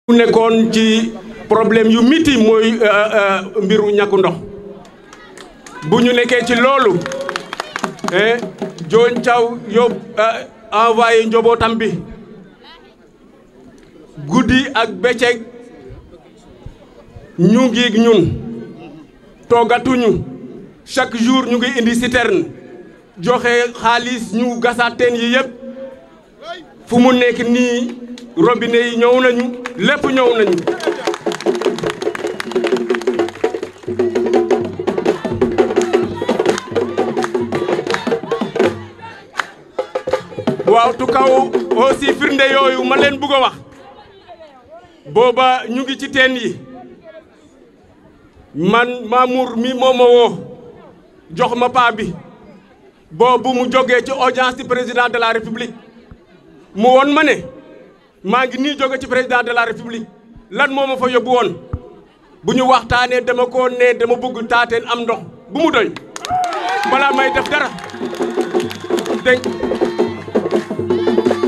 mu nekkoon ci problème yu miti mooy mbiru ñàkku ndox bu ñu nekkee ci loolu John Thiaw yóbbu envoyé njobootam bi guddi ak bëccëg ñu ngi ñun toogatuñu chaque jour ñu ngi indi citerne joxe xaalis ñu gasaat teen yi yëpp fu mu nekk nii robinet yi ñëw nañu lépp ñëw nañu waaw tu kaw aussi firnde yooyu ma leen bëgg a wax booba ñu ngi ci teen yi man Mamour mi moo ma woo jox ma paa bi boobu mu jógee ci audience du président de la république mu woon ma ne maa ngi nii jóge ci président de la république lan moo ma fa yóbbu woon bu ñu waxtaanee dama ko ne dama bëgg taateen am ndox bu mu doy balaa may def dara dégg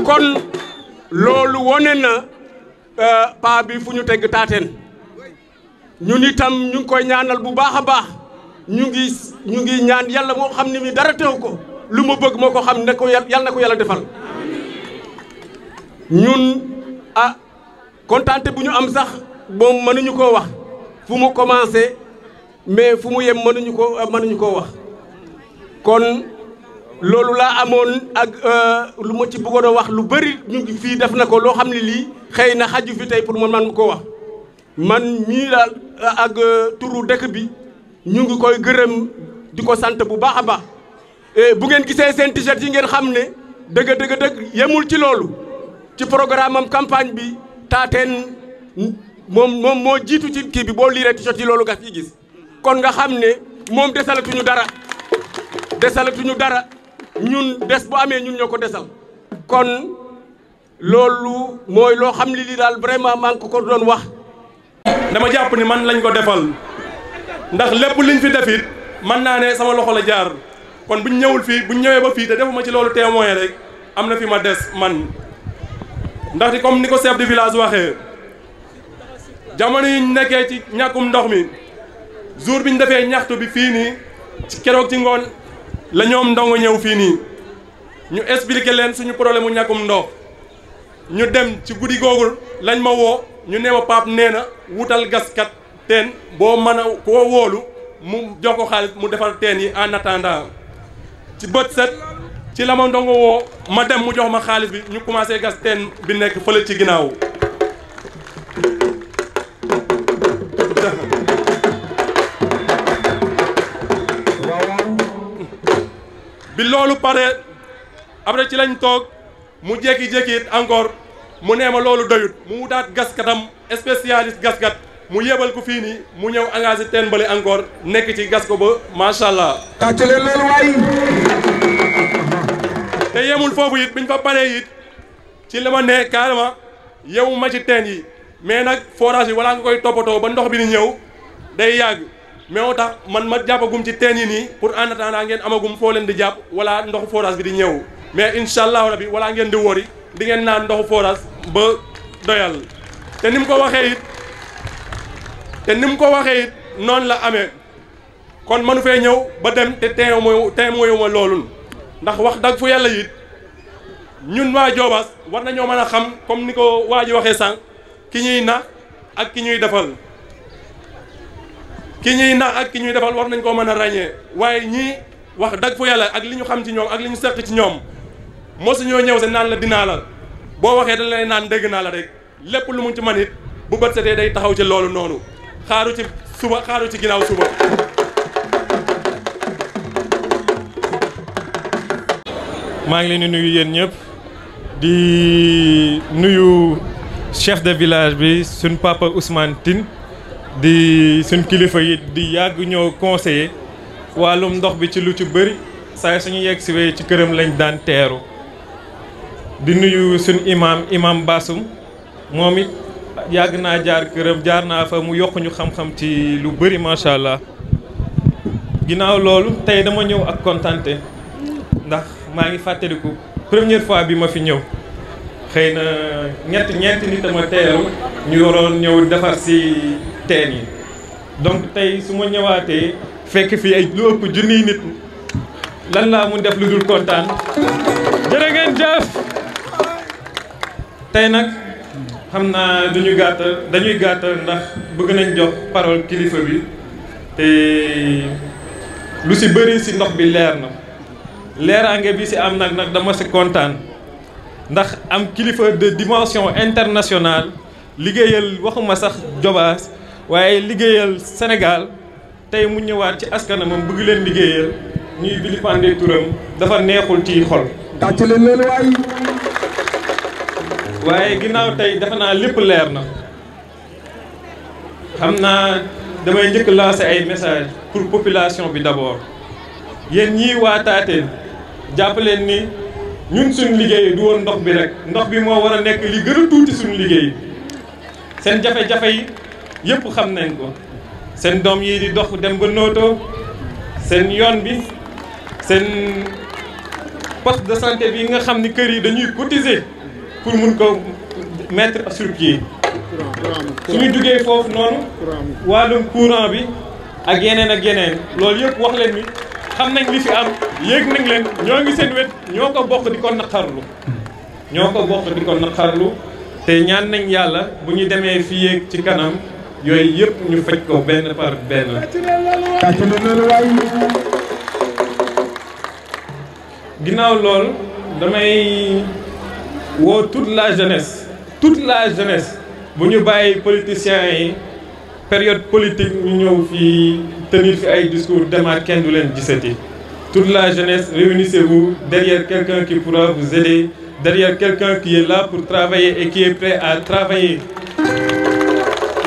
kon loolu wone na paa bi fu ñu tegg taateen ñun itam ñu ngi koy ñaanal bu baax a baax ñu ngi ñaan yàlla moo xam ne mi dara teew ko lu ma bëgg moo ko xam ne ko yàlla na ko yàlla defal ñun kontaante bu ñu am sax moom mënuñu koo wax fu mu commencé mais fu mu yem mënuñu koo wax kon loolu laa amoon ak lu ma ci bëggoon a wax lu bëri ñu ngi fii def na ko loo xam ne lii xëy na xaju fi tey pour man ko wax man mii daal ak turu dëkk bi ñu ngi koy gërëm di ko sant bu baax a baax bu ngeen gisee seen t-shirt yi ngeen xam ne dëgg yemul ci loolu ci programme am campagne bi taateen moom moo jiitu ci kii bi boo liiree t-shirt yi loolu nga fi gis kon nga xam ne moom desalatuñu dara ñun des bu amee ñun ñoo ko desal kon loolu mooy loo xam ne lii daal vraiment maa ngi ko doon wax. dama jàpp ni man lañ ko defal ndax lépp liñ fi def it mën naa ne sama loxo la jaar kon buñ ñëwul fii buñ ñëwee ba fii te defuma ci loolu témoin rek am na fi ma des man. ndaxte comme ni ko chef de village waxee jamono yi ñu nekkee ci ñàkkum ndox mi jour bi ñu defee ñaxtu bi fii nii ci keroog ci ngoon la ñoom ndongo ñëw fii nii ñu expliqué leen suñu problème mu ñàkkum ndox ñu dem ci guddi googu lañ ma woo ñu ne ma Pape nee na wutal gaskat teen boo mën a koo wóolu mu jox ko xaalis mu defar teen yi en attendant ci bët set ci la ma ndongo woo ma dem mu jox ma xaalis bi ñu commencé gas teen bi nekk fële ci ginnaaw bi loolu pare après ci lañ toog mu jékki-jékki it encore mu nee ma loolu doyut mu wutaat gaskatam spécialiste gaskat mu yebal ko fii nii mu ñëw engagé teen bale encore nekk ci gas ko ba macha allah. tàcc leen loolu waay. te yemul foofu it biñ fa paree it ci la ma ne carrément yewu ma ci teen yi mais nag forage yi wala nga koy toppatoo ba ndox bi ni ñëw day yàgg mais moo tax man ma jàppagum ci teen yi nii pour en attendant ngeen amagum foo leen di jàpp wala ndoxu forage bi di ñëw mais incha allahu rabi wala ngeen di wori di ngeen naan ndoxu forage ba doyal te ni mu ko waxee it noonu la amee kon manu fee ñëw ba dem te teen mooy ma loolu ndax wax dëgg fu yàlla it ñun waa Diobass war nañoo mën a xam comme ni ko waa ji waxee sànq ki ñuy nax ak ki ñuy defal war nañ koo mën a ràññee waaye ñii wax dëgg fu yàlla ak li ñu xam ci ñoom ak li ñu seq ci ñoom mosuñoo ñëw se naan la dinaa la boo waxee dañ lay naan dégg naa la rek lépp lu mu ci man it bu bët setee day taxaw ci loolu noonu xaaru ci suba xaaru ci ginnaaw suba. maa ngi leen di nuyu yéen ñëpp di nuyu chef de village bi suñ papa Ousmane Tine di suñ kilifa yi di yàgg ñoo conseiller wàllum ndox bi ci lu ci bëri saa suñu yegg si wee ci këram lañ daan teeru di nuyu suñ imam Bassoum moom it yàgg naa jaar këram jaar naa fa mu yokk ñu xam-xam ci lu bëri macha allah ginnaaw loolu tey dama ñëw ak kontante ndax maa ngi fàttaliku première fois bi ma fi ñëw xëy na ñeenti nit a ma teeru ñu waroon ñëw defar si teen yi donc tey su ma ñëwaatee fekk fii ay lu ëpp junniy nit lan laa mun def lu dul kontaan jërë ngeen jëf. tey nag xam naa dañuy gàttal ndax bëgg nañ jox parole kilifa bi te lu si bëri si ndox bi leer na leeraange bi si am nag dama si kontaan ndax am kilifa de dimension internationale liggéeyal waxuma sax Jobaas waaye liggéeyal Sénégal tey mu ñëwaat ci askanamam bëgg leen liggéeyal ñuy vilipender turam dafa neexul ci xol. tàcc leen loolu waay. waaye ginnaaw tey defe naa lépp leer na xam naa damay njëkk lancer ay message pour population bi d'abord yéen ñii waa Taténe jàpp leen ni ñun suñu liggéey du woon ndox bi rek ndox bi moo war a nekk li gën a tuuti suñu liggéey seen jafe-jafe yi yëpp xam nañ ko seen doom yi di dox dem ba Noto seen yoon bi seen poste de santé bi nga xam ni kër yi dañuy cotiser pour mun ko mettre sur pied suñu duggee foofu noonu wàllum courant bi ak yeneen loolu yëpp wax leen ni xam nañ li fi am yéeg nañ leen ñoo ngi seen wet ñoo ko bokk di ko naqarlu te ñaan nañ yàlla bu ñu demee fii yéeg ci kanam yooyu yëpp ñu faj ko benn par benn. ginnaaw loolu damay woo toute la jeunesse bu ñu bàyyi politiciens yi période politique ñu ñëw fii tenir fi ay discours demaat kenn du leen gisati. toute la jeunesse réunissez-vous derrière quelqu'un qui pourra vous aider derrière quelqu'un qui est là pour travailler et qui est prêt à travailler.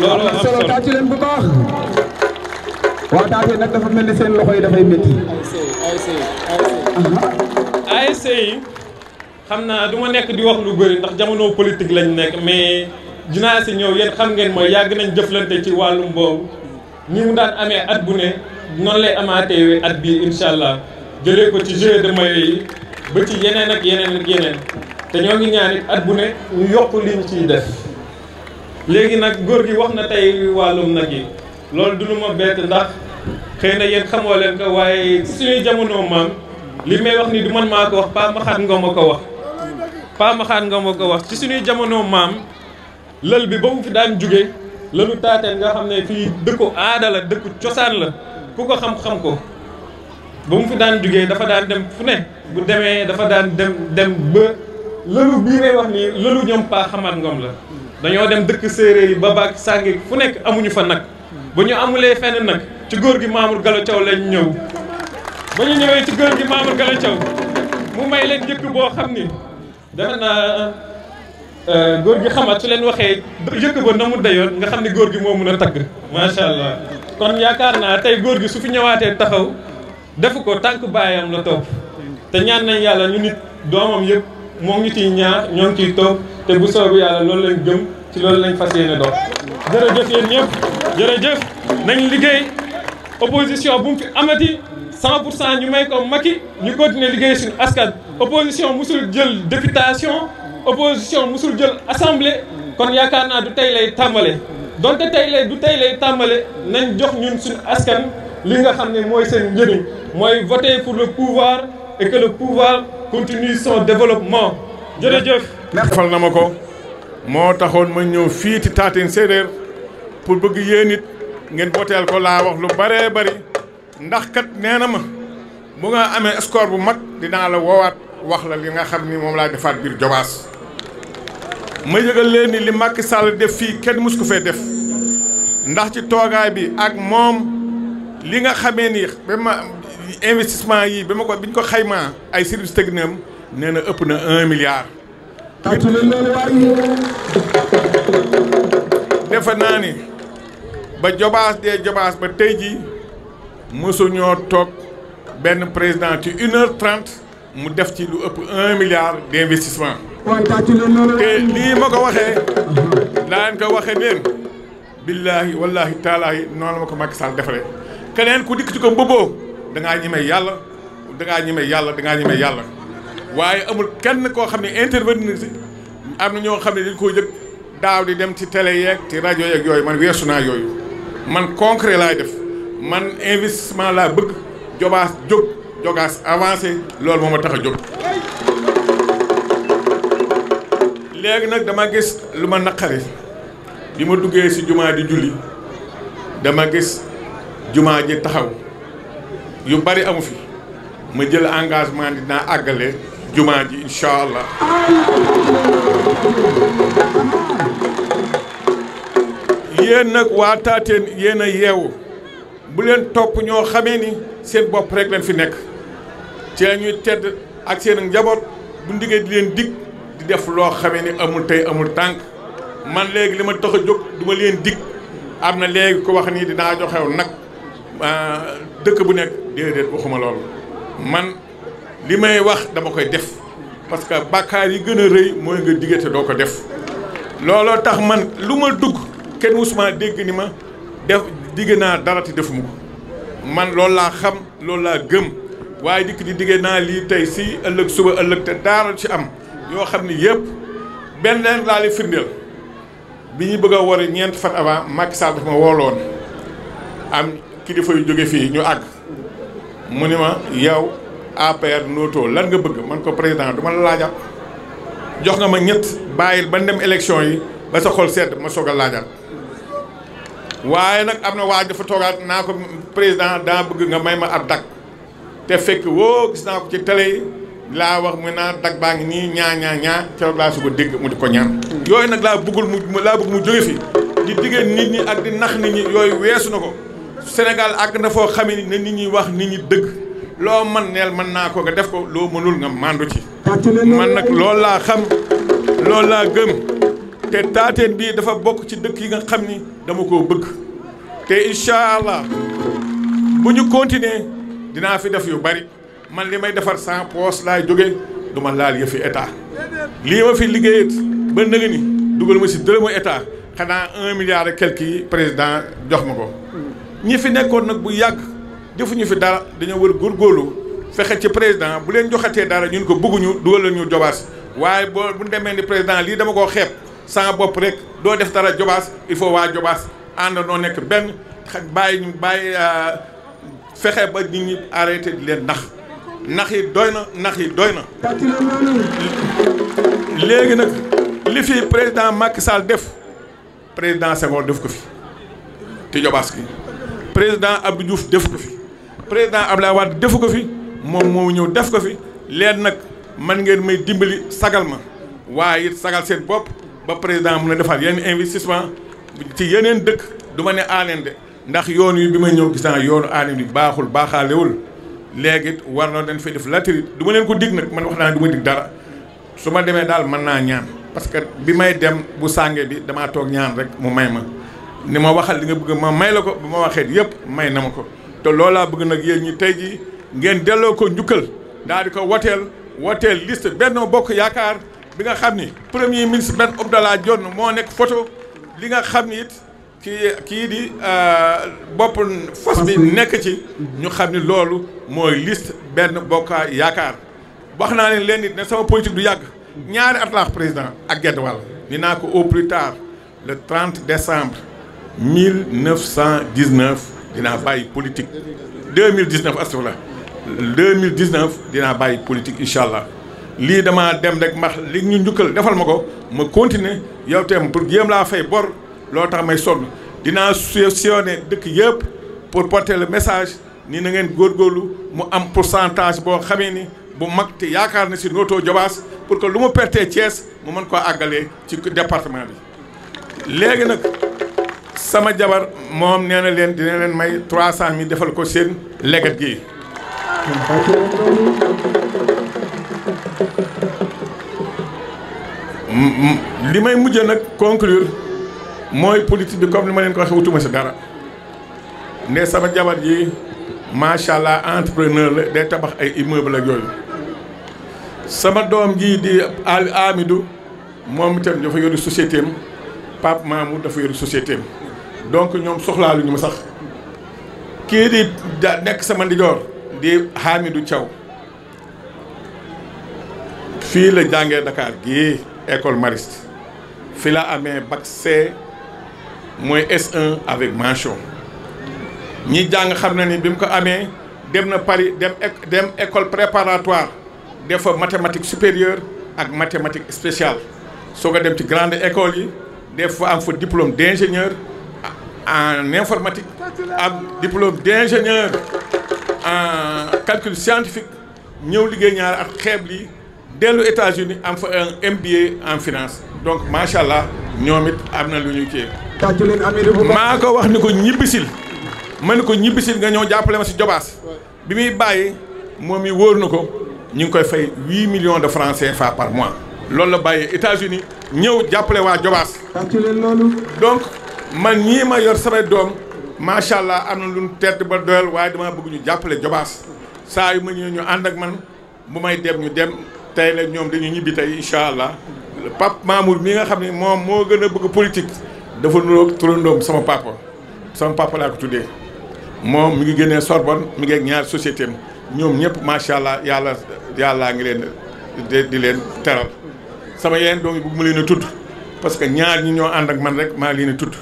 loolu am solo tàcc leen bu baax. waa Taténe nag dafa mel ni seen loxo yi dafay métti. ASC yi xam naa du ma nekk di wax lu bëri ndax jamono politique lañ nekk mais dinaa si ñëw yéen xam ngeen mooy yàgg nañ jëflante ci wàllum boobu ni mu daan amee at bu ne noonu lay amaatee at bii incha allah jëlee ko ci jeu de maillot yi ba ci yeneen ak yeneen te ñoo ngi ñaan it at bu ne ñu yokk liñ ciy def. léegi nag góor gi wax na tey wàllum nag yi loolu du lu ma bett ndax xëy na yéen xamoo leen ko waaye suñuy jamono maam li may wax ni du man maa ko wax Pa Maxaat Ngom a ko wax ci suñuy jamono maam lël bi ba mu fi daan jóge lëlu Taténe nga xam ne fii dëkku aada la dëkku cosaan la ku ko xam-xam ko ba mu fi daan jógee dafa daan dem fu ne bu demee dafa daan dem ba lëlu bii may wax nii lëlu ñoom Pa Maxaat Ngom la dañoo dem dëkk séeréer yi ba baak sàngi fu nekk amuñu fa nag ba ñu amulee fenn nag ci góor gi Mamour Gallo Thiaw lañ ñëw ba ñu ñëwee ci góor gi Mamour Gallo Thiaw mu may leen njëkk boo xam ni defe naa góor gi xamaat su leen waxee yëkk ba na mu dayoon nga xam ne góor gi moo mun a tagg macha allah. kon yaakaar naa tey góor gi su fi ñëwaatee taxaw defu ko tànk baayam la topp te ñaan nañ yàlla ñu nit doomam yëpp moo ngi ciy ñaar ñoo ngi ciy toog te bu soobu yàlla loolu lañ gëm ci loolu lañ fas yéene dox. jërëjëf yéen ñëpp jërëjëf nañ liggéey opposition bu mu fi amati 100% ñu may ko Macky ñu continuer liggéey suñu askan. opposition musul jël députation opposition musul jël assemblée kon yaakaar naa du tey lay tàmbale donte du tey lay tàmbale nañ jox ñun suñu askan li nga xam ne mooy seen njëriñ mooy voter pour le pouvoir et que le pouvoir continue son développement jërëjëf. defal na ma ko moo taxoon ma ñëw fii ci Taténe séeréer pour bëgg yéen it ngeen booteel ko laa wax lu bëree bëri ndax kat nee na ma bu nga amee score bu mag dinaa la woowaat wax la li nga xam ni moom laa defaat biir Jobaas. ma yëgal leen ni li Macky Sall def fii kenn mus ko fee def ndax ci toogaay bi ak moom li nga xamee ni ba ma investissement yi ba ma ko biñ ko xaymaa ay services techniques am nee na ëpp na 1 milliard. defe naa ni ba Jobaas dee Jobaas ba tey jii mosuñoo toog benn président ci 1h30 mu def ci lu ëpp 1 milliard d'investissement. te lii ma ko waxee daa leen ko waxee leen billaahi wallaahi taalaahi noonu la ma ko Macky Sall defaree keneen ku dikk ci ko mbëboo dangaa ñemee yàlla dangaa ñemee yàlla waaye amul kenn koo xam ne intervenir si am na ñoo xam ne dañ koo yëg daaw di dem ci télé yeeg ci rajo yeeg yooyu man weesu naa yooyu man concret laay def man investissement laa bëgg Jobaas jóg Jogaas avancé loolu moo ma tax a jóg. léegi nag dama gis lu ma naqari bi ma duggee ci jumaa di julli dama gis jumaa ji taxaw yu bari amu fi ma jël engagement dinaa àggale jumaa ji incha allah. yéen nag waa Taateen yéen a yeewu bu leen topp ñoo xamee ni seen bopp rek leen fi nekk ci la ñuy tedd ak seen njaboot bu ndigee di leen dig di def loo xamee ni amul tey amul tànk man léegi li ma tax a jóg du ma leen dig am na léegi ko wax ni dinaa joxew nag dëkk bu nekk déedéet waxuma loolu man li may wax dama koy def parce que bàkkaar yi gën a rëy mooy nga diggante doo ko def looloo tax man lu ma dugg kenn musuma dégg ni ma def digg naa dara te defuma ko man loolu laa xam loolu laa gëm waaye dikk di digge naa lii tey si ëllëg suba ëllëg te daara ci am yoo xam ni yëpp benn leen laa li firndeel bi ñu bëgg a war ñeent fan avant Macky Sall dafa ma wooloon am kilifa yu jóge fii ñu àgg mu ni ma yow APR nootoo lan nga bëgg man ko président du ma la laajaat jox nga ma ñett bàyyil ba dem élection yi ba sa xol sedd ma soog a laajaat waaye nag am na waaj dafa toogaat naa ko président daa bëgg nga may ma ab dak te fekk woo gis naa ko ci télé yi laa wax mu naa dak baa ngi nii ñaa keroog laa su ko dégg mu di ko ñaan yooyu nag laa bëgg mu jóge fi di diggee nit ñi ak di nax nit ñi yooyu weesu na ko Sénégal àgg na foo xamee ni ne nit ñi wax nit ñi dëgg loo man neel mën naa ko nga def ko loo mënul nga màndu ci man nag loolu laa xam loolu laa gëm te Taateen bii dafa bokk ci dëkk yi nga xam ni dama koo bëgg te incha allah bu ñu continuer dinaa fi def yu bari man li may defar sans poche laay jóge du ma laal yëfi état lii ma fi liggéeyat ba nëga ni dugal ma si dërëmu état xanaa 1 milliard et quelque yi président jox ma ko ñi fi nekkoon nag bu yàgg defuñu fi dara dañoo war góorgóorlu fexe ci président bu leen joxatee dara ñun ko bëgguñu dugal la ñu Jobaas waaye boo bu demee ni président lii dama koo xeeb sama bopp rek doo def dara Jobaas il faut waa Jobaas ànd noo nekk benn bàyyi fexe ba nit ñi arrêté di leen nax yi doy na léegi nag li fi président Macky Sall def président Senghor def ko fi te Jobaas gi président Abdou Diouf def ko fi président Abdoulaye Wade defu ko fi moom moo ñëw def ko fi leen nag man ngeen may dimbali sagal ma waaye it sagal seen bopp ba président mun a defaat yeneen investissement ci yeneen dëkk du ma ne aaneen de ndax yoon wi bi ma ñëw gis naa yoonu aaneen bi baaxaalewul léegi war na leen fay def latérite du ma leen ko dig nag man wax naa du ma dig dara su ma demee daal mën naa ñaan parce que bi may dem bu sànge bi damaa toog ñaan rek mu may ma ni ma waxal li nga bëgg ma may la ko bu ma waxee yëpp may na ma ko te loolaa bëgg nag yéen ñi tey jii ngeen delloo ko njukkal daal di ko woteel liste Benno Bokk Yaakaar bi nga xam ni premier ministre Ben Abdallah Dionne moo nekk photo li nga xam ni it kii di bopp fas bi nekk ci ñu xam ni loolu mooy liste Benno Bokk Yaakaar wax naa leen nit ne sama politique du yàgg ñaari at laax président ak gedd wàll ni naa ko au plus tard le 30 décembre 1919 dinaa bàyyi politique 2019 astafurlah 2019 dinaa bàyyi politique incha allah lii damaa dem rek max li ñu njukkal defal ma ko ma continuer yow tam pour jéem laa fay bor loo tax may sonn dinaa sillonné dëkk yëpp pour porter le message ni na ngeen góorgóorlu mu am pourcentage boo xamee ni bu mag te yaakaar na si nootoo Jobaas pour que lu mu pertee Thiès mu mën koo àggalee ci département bi léegi nag sama jabar moom nee na leen dina leen may 300 000 defal ko seen leget gi li may mujjee nag conclure mooy politique bi comme li ma leen ko waxee wutuma si dara ne sama jabar ji macha allah entrepreneur la day tabax ay immeuble ak yooyu sama doom ji di Amidou moom itam dafa yori société am Pape Mamou dafa yori société am donc ñoom soxlaalu ñu ma sax kii di nekk sama ndijoor di Hamidou Thiaw fii la jàngee Dakar gii école mariste fi la amee bac C mooy S1 avec mention ñi jàng xam na ni bi mu ko amee dem na Paris dem école préparatoire def fa mathématique supérieure ak mathématique spéciale soo ko dem ci grande école yi def fa am fa diplôme d'ingénieur en informatique am diplôme d'ingénieur en calcul scientifique ñëw liggéey ñaari at xeeb lii dellu États-Unis am fa un MBA en finance donc macha allah ñoom it am na lu ñu kii. maa ko wax ni ko ñibbisil ma ni ko ñibbisil nga ñëw jàppale ma si Jobaas bi muy bàyyi moom mi wóor na ko ñu ngi koy fay 8 millions de francs CFA par mois. loolu la bàyyee États-Unis ñëw jàppale waa Jobaas. donc man ñii ma yor samay doom macha allah am na lu ñu tedd ba doyal waaye dama bëgg ñu jàppale Jobaas saa yu ma ñëwee ñu ànd ak man bu may dem ñu dem tey la ñoom dañu ñibbi tey incha allah Pape Mamour mi nga xam ne moom moo gën a bëgg politique dafa nuroog turandoom sama papa laa ko tuddee moom mi ngi génnee Sorbonne mi ngi ak ñaari société am ñoom ñëpp macha allah yàllaa ngi leen di leen teral sama yeneen doom yi bëgg ma leen a tudd parce que ñaar ñi ñoo ànd ak man rek maa leen a tudd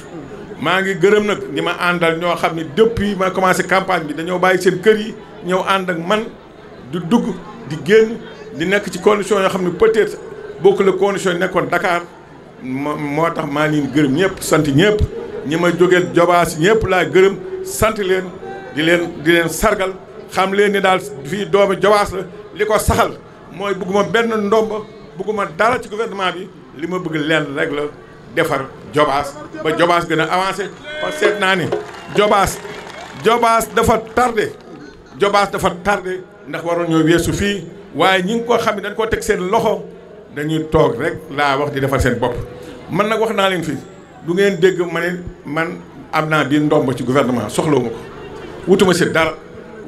maa ngi gërëm nag ñi ma àndal ñoo xam ne depuis ma commencé campagne bi dañoo bàyyi seen kër yi ñëw ànd ak man di dugg di génn di nekk ci condition yoo xam ne peut-être bokk la condition yi nekkoon Dakar moo tax maa leen gërëm ñëpp sant ñëpp ñi ma jógeel Jobaas ñëpp laa gërëm sant leen di leen sargal xam leen ni daal fii doomu Jobaas la li ko saxal mooy bëgguma benn ndomba bëgguma dara ci gouvernement bi li ma bëgg leen rek la defar Jobaas ba Jobaas gën a avancé parce que seet naa ni Jobaas dafa tardé ndax waroon ñoo weesu fii waaye ñi ngi ko xam ne dañ koo teg seen loxo dañuy toog rek laa wax di defar seen bopp man nag wax naa leen fii du ngeen dégg ma ne man am naa bii ndomb ci gouvernement soxlawuma ko wutuma si dara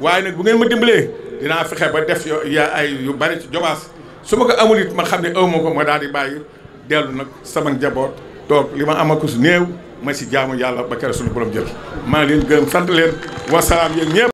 waaye nag bu ngeen ma dimbalee dinaa fexe ba def ay yu bari ci Jobaas su ma ko amul it ma xam ne awma ko ma daal di bàyyi dellu nag sama njaboot toog li ma amaku su néew ma si jaamu yàlla ba keroog suñu borom jël maa leen gërëm sant leen wasalaam yéen ñëpp